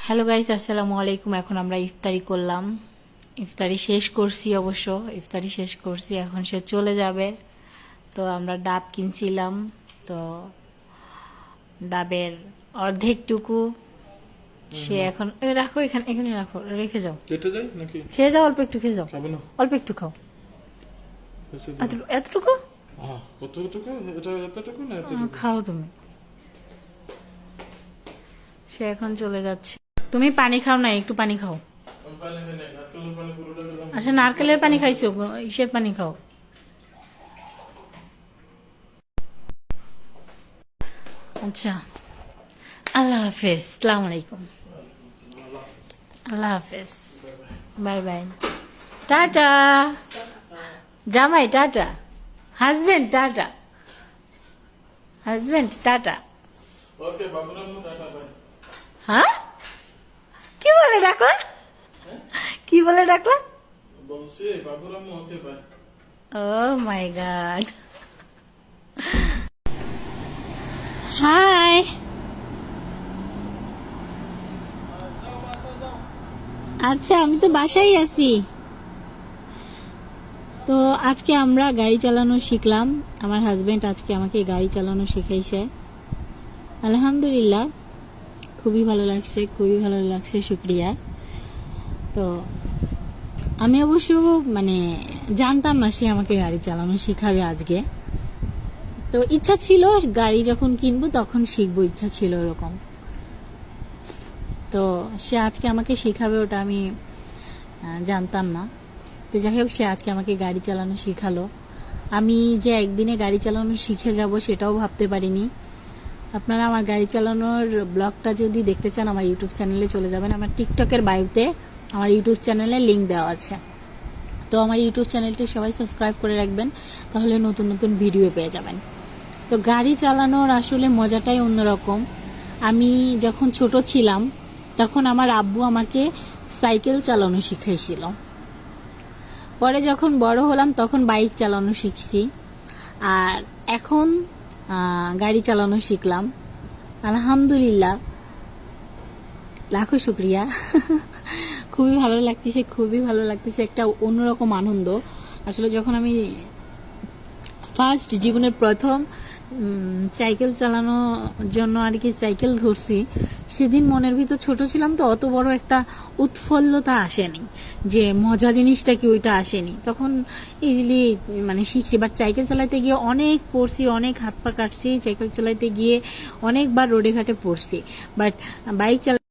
Hello guys, আসসালামু আলাইকুম। এখন আমরা ইফতারি করলাম, ইফতারি শেষ করছি। অবশ্য ইফতারি শেষ করছি, এখন সে চলে যাবে। তো আমরা ডাব কিনছিলাম, তো ডাবের অর্ধেকটুকু সে এখন রাখো, এখানে এখানে রাখো, রেখে যাও। কেটে যায় নাকি? খেয়ে যাও, অল্প একটু খেয়ে যাও, খাবো না। অল্প একটু খাও। এতটুকু কতটুকু? এটা এতটুকু না এতটুকু? খাও তুমি। সে এখন চলে যাচ্ছে। তুমি পানি খাও না, একটু পানি খাও। আচ্ছা, নারকেলের পানি খাইছো, ইসের পানি খাও। আচ্ছা, আল্লাহ হাফেজ, আসসালামু আলাইকুম, আল্লাহ হাফেজ, বাই বাই, টাটা। জামাই tata, husband tata, husband tata. Okay বাবুরাম্মু টাটা বাই। হ্যাঁ, কি বলে ডাকলা? কি বলে ডাকলা? বলছি বাবুরাম্মু okay bye. Oh my god. Hi. আচ্ছা, আমি তো বাসায় আছি। তো আজকে আমরা গাড়ি চালানো শিখলাম। আমার হাজবেন্ড আজকে আমাকে গাড়ি চালানো শিখাইছে। আলহামদুলিল্লাহ, খুবই ভালো লাগছে, খুবই ভালো লাগছে, শুক্রিয়া। তো আমি অবশ্য জানতাম না সে আমাকে গাড়ি চালানো শিখাবে আজকে। তো ইচ্ছা ছিল, গাড়ি যখন কিনবো তখন শিখবো, ইচ্ছা ছিল এরকম। তো সে আজকে আমাকে শিখাবে ওটা আমি জানতাম না। তো যাই হোক, সে আজকে আমাকে গাড়ি চালানো শিখালো। আমি যে একদিনে গাড়ি চালানো শিখে যাব সেটাও ভাবতে পারিনি। আপনারা আমার গাড়ি চালানোর ব্লগটা যদি দেখতে চান, আমার ইউটিউব চ্যানেলে চলে যাবেন। আমার টিকটকের বায়োতে আমার ইউটিউব চ্যানেলে লিঙ্ক দেওয়া আছে। তো আমার ইউটিউব চ্যানেলটি সবাই সাবস্ক্রাইব করে রাখবেন, তাহলে নতুন নতুন ভিডিও পেয়ে যাবেন। তো গাড়ি চালানোর আসলে মজাটাই অন্যরকম। আমি যখন ছোট ছিলাম তখন আমার আব্বু আমাকে সাইকেল চালানো শিখাইছিল। পরে যখন বড় হলাম তখন বাইক চালানো শিখছি, আর এখন গাড়ি চালানো শিখলাম। আলহামদুলিল্লাহ, লাখো শুক্রিয়া। খুবই ভালো লাগতেছে, খুবই ভালো লাগতেছে, একটা অন্যরকম আনন্দ। আসলে যখন আমি ফার্স্ট জীবনের প্রথম সাইকেল চালানোর জন্য আর কি সাইকেল ধরছি, সেদিন মনের ভিতর ছোট ছিলাম তো অত বড় একটা উৎফুল্লতা আসেনি, যে মজা জিনিসটা কি ওইটা আসেনি। তখন ইজিলি শিখছি। বাট সাইকেল চালাতে গিয়ে অনেক পড়ছি, অনেক হাত পা কাটছি। সাইকেল চালাতে গিয়ে অনেকবার রোডে ঘাটে পড়ছি। বাট বাইক চালা